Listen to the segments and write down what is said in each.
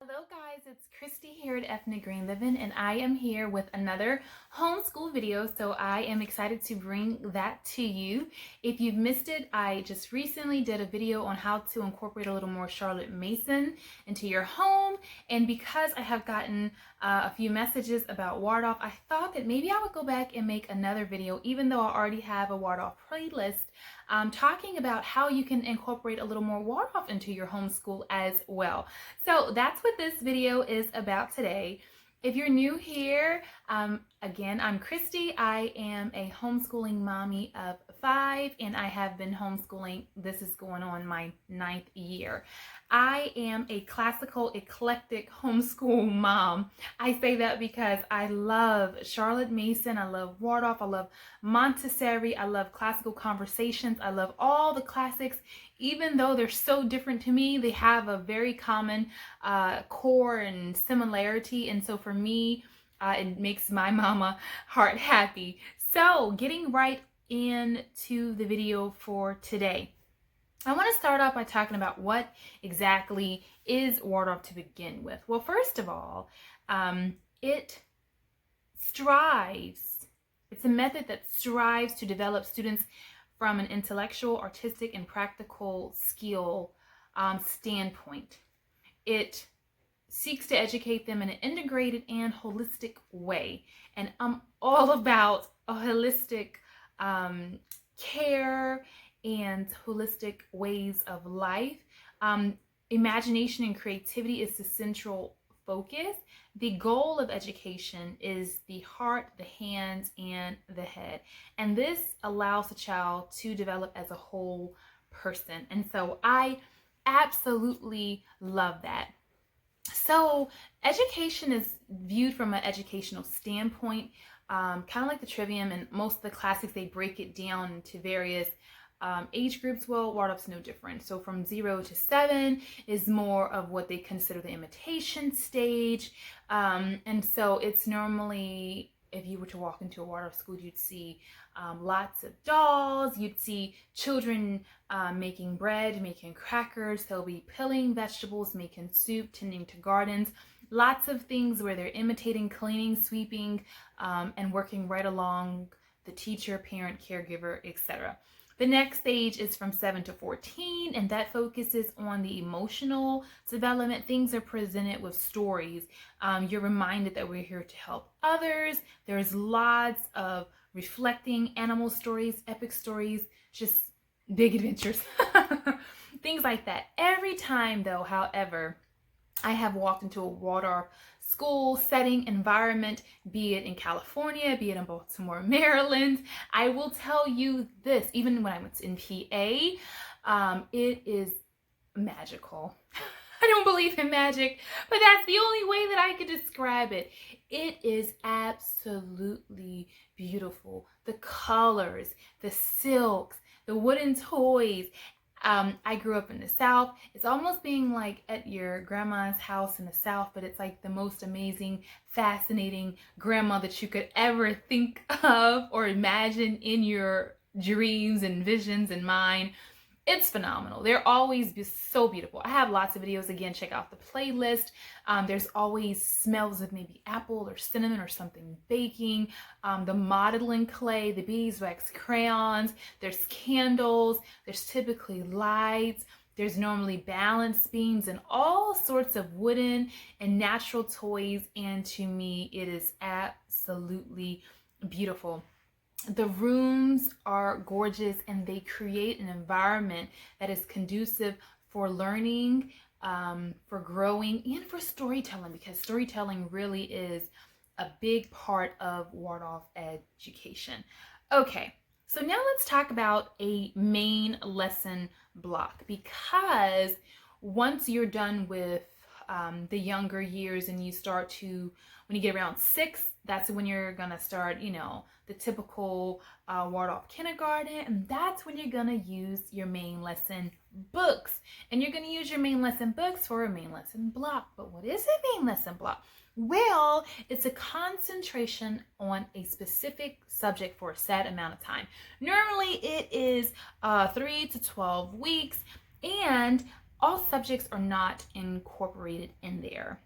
Hello guys, it's Christy here at Ethnic Green Living, and I am here with another homeschool video, so I am excited to bring that to you. If you've missed it, I just recently did a video on how to incorporate a little more Charlotte Mason into your home, and because I have gotten a few messages about Waldorf, I thought that maybe I would go back and make another video, even though I already have a Waldorf playlist, talking about how you can incorporate a little more Waldorf into your homeschool as well. So that's what this video is about today. If you're new here, again, I'm Christy. I am a homeschooling mommy of 5, and I have been homeschooling. This is going on my 9th year. I am a classical, eclectic homeschool mom. I say that because I love Charlotte Mason, I love Waldorf, I love Montessori, I love classical conversations, I love all the classics. Even though they're so different to me, they have a very common core and similarity, and so for me, it makes my mama heart happy. So getting right into the video for today. I want to start off by talking about what exactly is Waldorf to begin with. Well, first of all, it strives, it's a method that strives to develop students from an intellectual, artistic, and practical skill standpoint. It seeks to educate them in an integrated and holistic way. And I'm all about a holistic care and holistic ways of life. Imagination and creativity is the central focus. The goal of education is the heart, the hands, and the head. And this allows the child to develop as a whole person. And so I absolutely love that. So education is viewed from an educational standpoint, kind of like the Trivium and most of the classics, they break it down into various age groups. Well, Waldorf's no different. So from 0 to 7 is more of what they consider the imitation stage. And so it's normally, if you were to walk into a Waldorf school, you'd see lots of dolls, you'd see children making bread, making crackers, they'll be peeling vegetables, making soup, tending to gardens, lots of things where they're imitating cleaning, sweeping, and working right along the teacher, parent, caregiver, etc. The next stage is from 7 to 14, and that focuses on the emotional development. Things are presented with stories. You're reminded that we're here to help others. There's lots of reflecting animal stories, epic stories, just big adventures, things like that. Every time, though, however, I have walked into a Waldorf school setting environment, be it in California, be it in Baltimore, Maryland, I will tell you this, even when I was in PA, it is magical. I don't believe in magic, but that's the only way that I could describe it. It is absolutely beautiful. The colors, the silks, the wooden toys. I grew up in the South. It's almost being like at your grandma's house in the South, but it's like the most amazing, fascinating grandma that you could ever think of or imagine in your dreams and visions and mind. It's phenomenal. They're always so beautiful. I have lots of videos. Again, check out the playlist. There's always smells of maybe apple or cinnamon or something baking. The modeling clay, the beeswax crayons. There's candles. There's typically lights. There's normally balance beams and all sorts of wooden and natural toys. And to me, it is absolutely beautiful. The rooms are gorgeous, and they create an environment that is conducive for learning, for growing, and for storytelling, because storytelling really is a big part of Waldorf education. Okay, so now let's talk about a main lesson block, because once you're done with the younger years and you start to, when you get around 6, that's when you're gonna start, the typical Waldorf kindergarten, and that's when you're gonna use your main lesson books. And you're gonna use your main lesson books for a main lesson block. But what is a main lesson block? Well, it's a concentration on a specific subject for a set amount of time. Normally it is 3 to 12 weeks, and all subjects are not incorporated in there.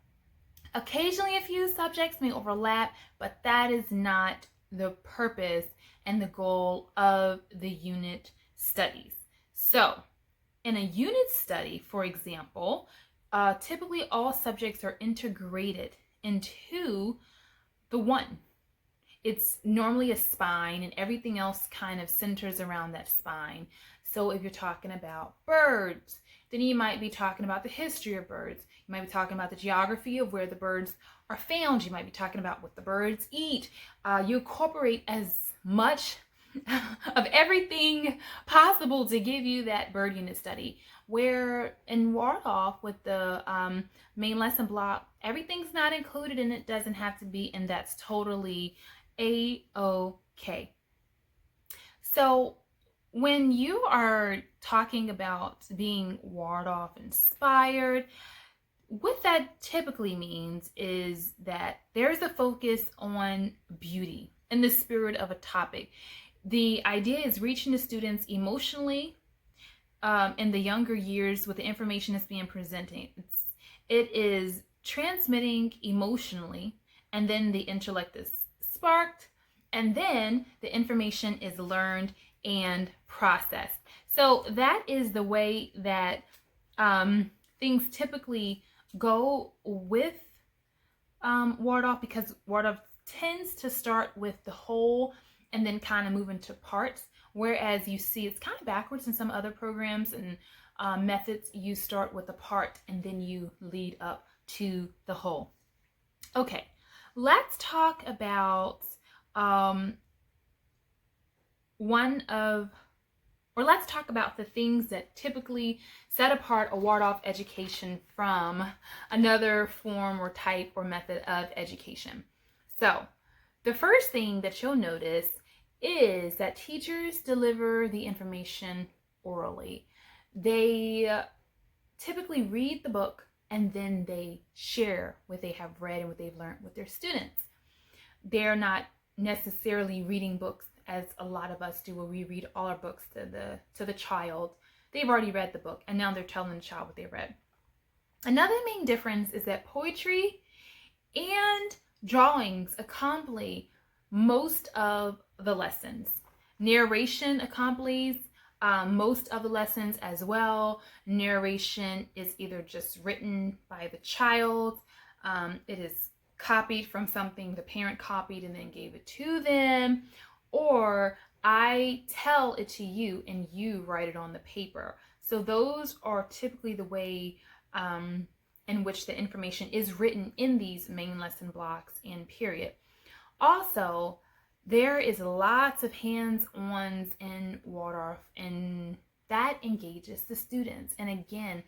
Occasionally, a few subjects may overlap, but that is not the purpose and the goal of the unit studies. So, in a unit study, for example, typically all subjects are integrated into the one. It's normally a spine, and everything else kind of centers around that spine. So if you're talking about birds, then you might be talking about the history of birds. You might be talking about the geography of where the birds are found. You might be talking about what the birds eat. You incorporate as much of everything possible to give you that bird unit study. Where in Waldorf with the main lesson block, everything's not included and it doesn't have to be, and that's totally a-okay. So when you are talking about being Waldorf inspired, what that typically means is that there's a focus on beauty in the spirit of a topic. The idea is reaching the students emotionally in the younger years with the information that's being presented. It is transmitting emotionally, and then the intellect is sparked, and then the information is learned and processed. So that is the way that things typically go with Waldorf, because Waldorf tends to start with the whole and then kind of move into parts, whereas you see it's kind of backwards in some other programs and methods. You start with the part and then you lead up to the whole. Okay, let's talk about let's talk about the things that typically set apart a Waldorf education from another form or type or method of education. So the first thing that you'll notice is that teachers deliver the information orally. They typically read the book and then they share what they have read and what they've learned with their students. They're not necessarily reading books as a lot of us do, where we read all our books to the child. They've already read the book and now they're telling the child what they read. Another main difference is that poetry and drawings accompany most of the lessons. Narration accompanies most of the lessons as well. Narration is either just written by the child, it is copied from something the parent copied and then gave it to them, or I tell it to you and you write it on the paper. So those are typically the way in which the information is written in these main lesson blocks and period. Also, there is lots of hands-ons in Waldorf, and that engages the students. And again,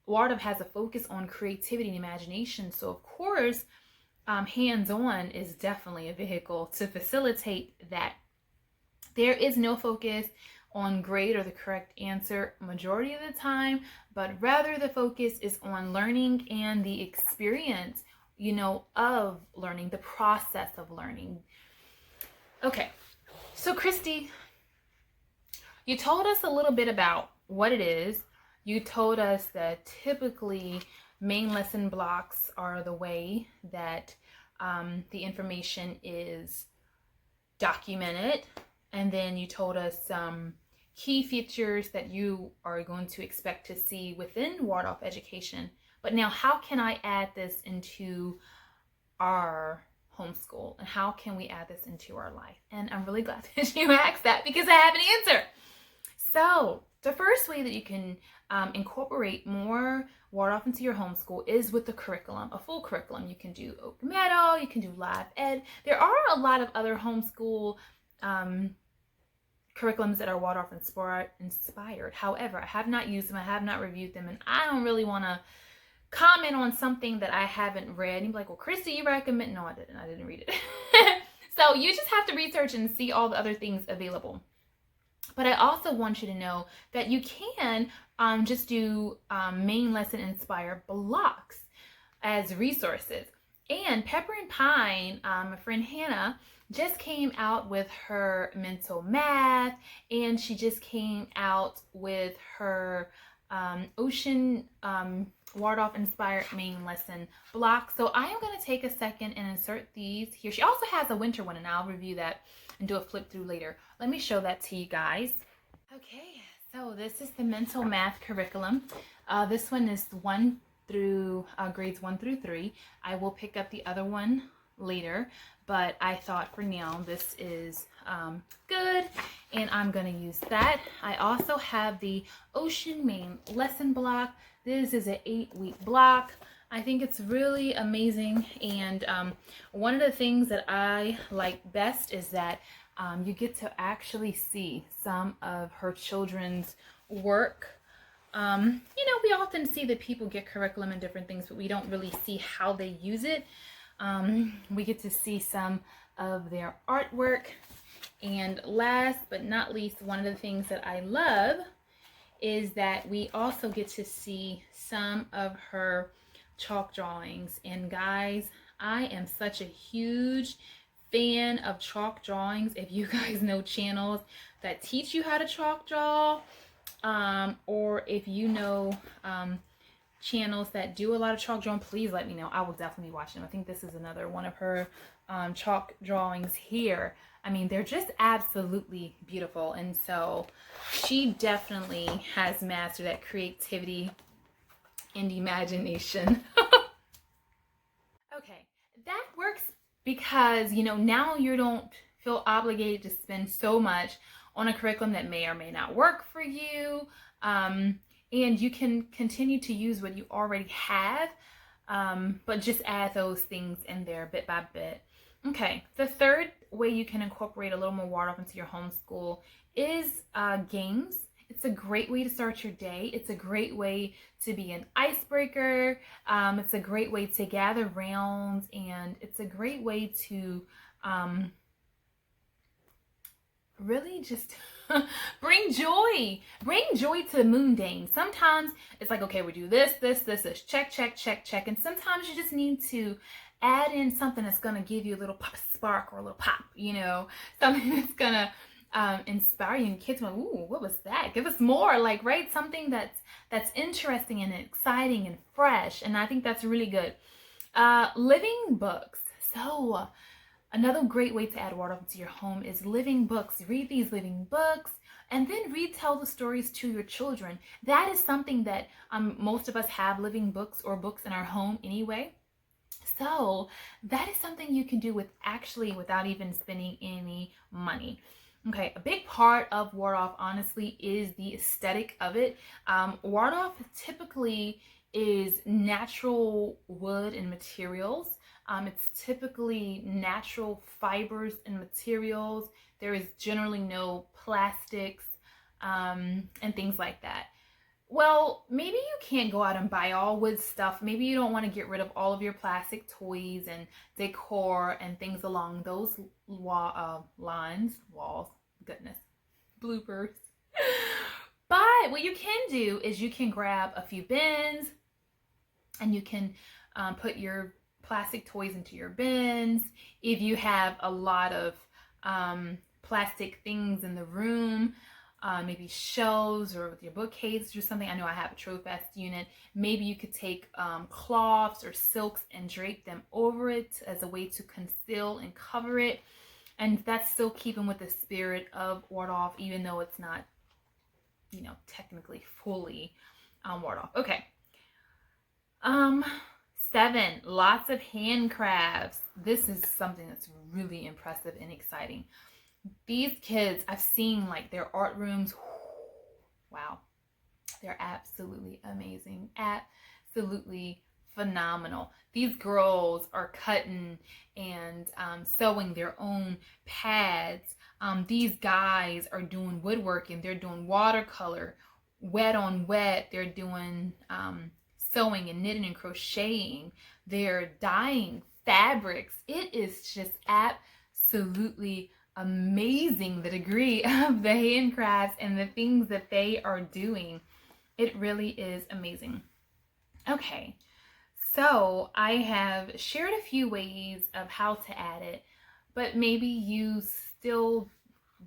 Waldorf has a focus on creativity and imagination. So of course, hands-on is definitely a vehicle to facilitate that. There is no focus on grade or the correct answer majority of the time, but rather the focus is on learning and the experience, of learning, the process of learning. Okay, so Christy, you told us a little bit about what it is. You told us that typically main lesson blocks are the way that the information is documented. And then you told us some key features that you are going to expect to see within Waldorf education. But now, how can I add this into our homeschool? And how can we add this into our life? And I'm really glad that you asked that, because I have an answer. So the first way that you can incorporate more Waldorf into your homeschool is with the curriculum, a full curriculum. You can do Oak Meadow, you can do Live Ed. There are a lot of other homeschool curriculums that are Waldorf inspired. However, I have not used them, I have not reviewed them, and I don't really want to comment on something that I haven't read. And you'd be like, well, Christy, you recommend? No, I didn't read it. So you just have to research and see all the other things available. But I also want you to know that you can just do main lesson inspired blocks as resources. And Pepper and Pine, my friend Hannah, just came out with her mental math, and she just came out with her ocean Waldorf inspired main lesson block. So I am going to take a second and insert these here. She also has a winter one, and I'll review that and do a flip through later. Let me show that to you guys. Okay, so this is the mental math curriculum. This one is grades 1 through 3. I will pick up the other one later, but I thought for now this is good, and I'm going to use that. I also have the ocean main lesson block. This is an 8-week block. I think it's really amazing, and one of the things that I like best is that you get to actually see some of her children's work. You know, we often see that people get curriculum and different things, but we don't really see how they use it. We get to see some of their artwork. And last but not least, one of the things that I love is that we also get to see some of her chalk drawings. And guys, I am such a huge fan of chalk drawings. If you guys know channels that teach you how to chalk draw, or if you know channels that do a lot of chalk drawing, please let me know. I will definitely be watching them. I think this is another one of her chalk drawings here. I mean, they're just absolutely beautiful. And so she definitely has mastered that creativity and imagination. Okay, that works because, you know, now you don't feel obligated to spend so much on a curriculum that may or may not work for you. And you can continue to use what you already have, but just add those things in there bit by bit. Okay, the third way you can incorporate a little more Waldorf into your homeschool is games. It's a great way to start your day. It's a great way to be an icebreaker. It's a great way to gather rounds, and it's a great way to really just bring joy to the mundane. Sometimes it's like, okay, we do this, check, and sometimes you just need to add in something that's going to give you a little pop spark or a little pop, you know, something that's going to inspire you. And kids went, ooh, what was that? Give us more, like, right? Something that's interesting and exciting and fresh. And I think that's really good. Living books. So another great way to add Waldorf into your home is living books. Read these living books and then retell the stories to your children. That is something that most of us have living books or books in our home anyway. So that is something you can do without even spending any money. Okay, a big part of Waldorf, honestly, is the aesthetic of it. Waldorf typically is natural wood and materials. It's typically natural fibers and materials. There is generally no plastics and things like that. Well, maybe you can't go out and buy all wood stuff. Maybe you don't want to get rid of all of your plastic toys and decor and things along those lines. Walls, goodness, bloopers. But what you can do is you can grab a few bins and you can put your plastic toys into your bins. If you have a lot of plastic things in the room, maybe shelves or with your bookcases or something. I know I have a Trofest unit. Maybe you could take cloths or silks and drape them over it as a way to conceal and cover it. And that's still keeping with the spirit of Waldorf, even though it's not, you know, technically fully Waldorf. Okay. 7, lots of handcrafts. This is something that's really impressive and exciting. These kids, I've seen like their art rooms. Wow. They're absolutely amazing. Absolutely phenomenal. These girls are cutting and sewing their own pads. These guys are doing woodworking. They're doing watercolor, wet on wet. They're doing sewing and knitting and crocheting. They're dyeing fabrics. It is just absolutely amazing, the degree of the handcrafts and the things that they are doing. It really is amazing. Okay, so I have shared a few ways of how to add it, but maybe you still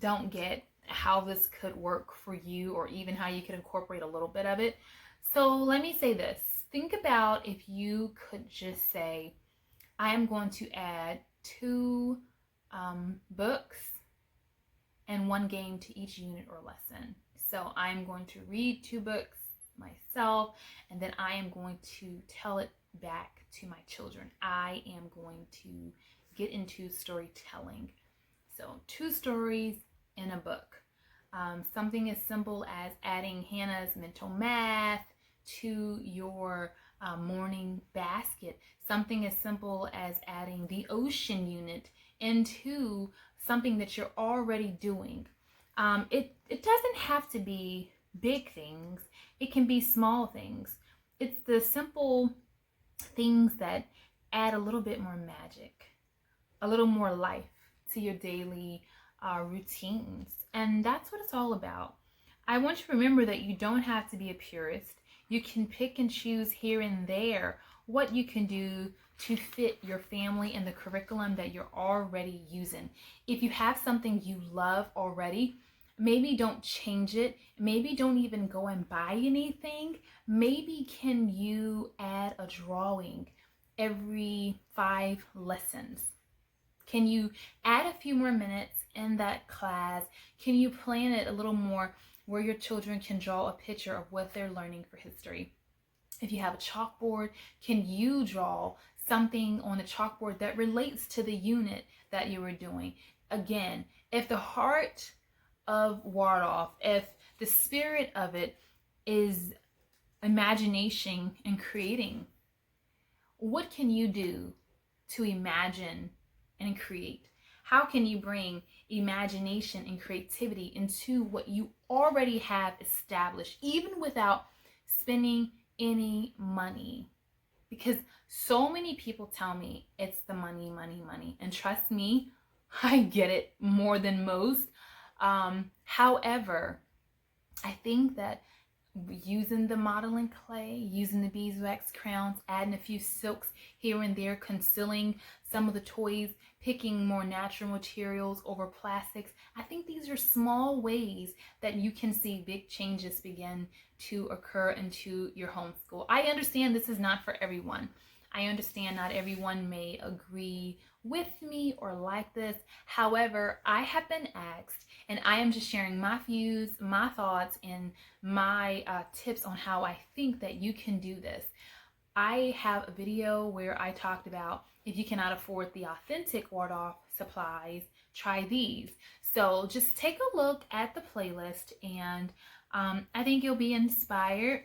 don't get how this could work for you, or even how you could incorporate a little bit of it. So let me say this. Think about if you could just say, I am going to add 2 books and 1 game to each unit or lesson. So I'm going to read 2 books myself, and then I am going to tell it back to my children. I am going to get into storytelling. So 2 stories in a book. Something as simple as adding Hannah's mental math to your morning basket. Something as simple as adding the ocean unit into something that you're already doing. It doesn't have to be big things. It can be small things. It's the simple things that add a little bit more magic, a little more life to your daily routines. And that's what it's all about. I want you to remember that you don't have to be a purist. You can pick and choose here and there what you can do to fit your family and the curriculum that you're already using. If you have something you love already, maybe don't change it. Maybe don't even go and buy anything. Maybe can you add a drawing every 5 lessons? Can you add a few more minutes in that class? Can you plan it a little more where your children can draw a picture of what they're learning for history? If you have a chalkboard, can you draw something on the chalkboard that relates to the unit that you were doing? Again, if the heart of Waldorf, if the spirit of it is imagination and creating, what can you do to imagine and create? How can you bring imagination and creativity into what you already have established, even without spending any money? Because so many people tell me it's the money, money, money. And trust me, I get it more than most. However, I think that using the modeling clay, using the beeswax crowns, adding a few silks here and there, concealing some of the toys, picking more natural materials over plastics, I think these are small ways that you can see big changes begin to occur into your homeschool. I understand this is not for everyone. I understand not everyone may agree with me or like this. However, I have been asked, and I am just sharing my views, my thoughts, and my tips on how I think that you can do this. I have a video where I talked about if you cannot afford the authentic Waldorf supplies, try these. So just take a look at the playlist, and I think you'll be inspired.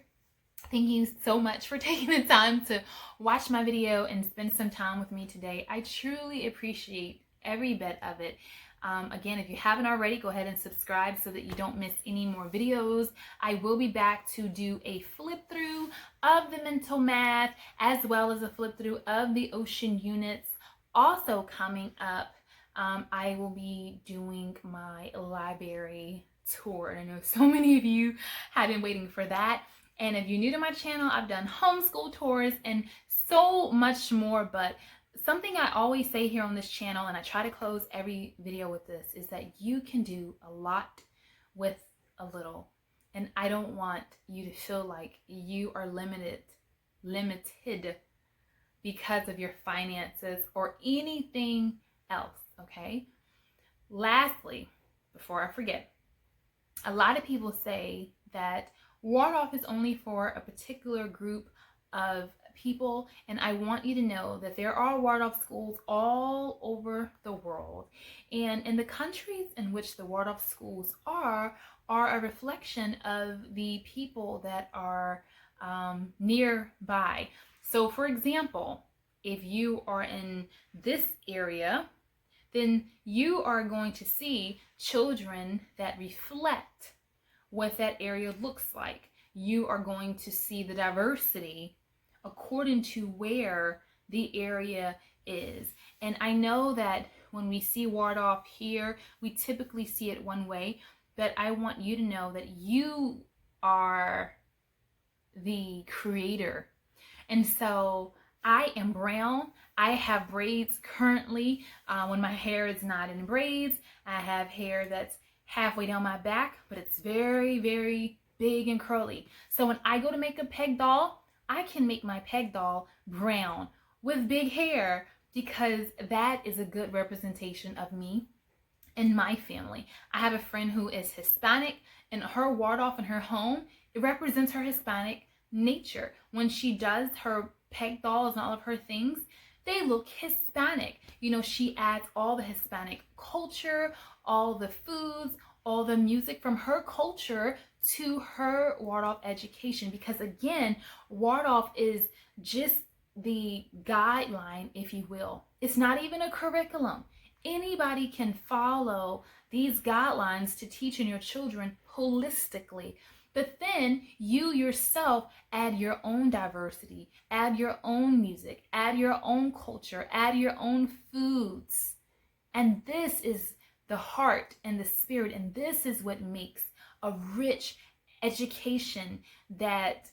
Thank you so much for taking the time to watch my video and spend some time with me today. I truly appreciate every bit of it. Again, if you haven't already, go ahead and subscribe so that you don't miss any more videos. I will be back to do a flip through of the mental math as well as a flip through of the ocean units. Also coming up, I will be doing my library tour. I know so many of you have been waiting for that. And if you're new to my channel, I've done homeschool tours and so much more. But something I always say here on this channel, and I try to close every video with this, is that you can do a lot with a little. And I don't want you to feel like you are limited because of your finances or anything else, okay? Lastly, before I forget, a lot of people say that Waldorf is only for a particular group of people, and I want you to know that there are Waldorf schools all over the world, and in the countries in which the Waldorf schools are a reflection of the people that are nearby. So for example, if you are in this area, then you are going to see children that reflect what that area looks like. You are going to see the diversity according to where the area is. And I know that when we see Waldorf here, we typically see it one way, but I want you to know that you are the creator. And so I am brown. I have braids currently when my hair is not in braids. I have hair that's halfway down my back, but it's very, very big and curly. So when I go to make a peg doll, I can make my peg doll brown with big hair because that is a good representation of me and my family. I have a friend who is Hispanic, and her Waldorf in her home, it represents her Hispanic nature. When she does her peg dolls and all of her things, they look Hispanic. You know, she adds all the Hispanic culture, all the foods, all the music from her culture to her Waldorf education. Because again, Waldorf is just the guideline, if you will. It's not even a curriculum. Anybody can follow these guidelines to teaching your children holistically. But then you yourself add your own diversity, add your own music, add your own culture, add your own foods. And this is the heart and the spirit, and this is what makes a rich education that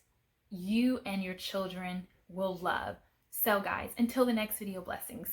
you and your children will love. So guys, until the next video, blessings.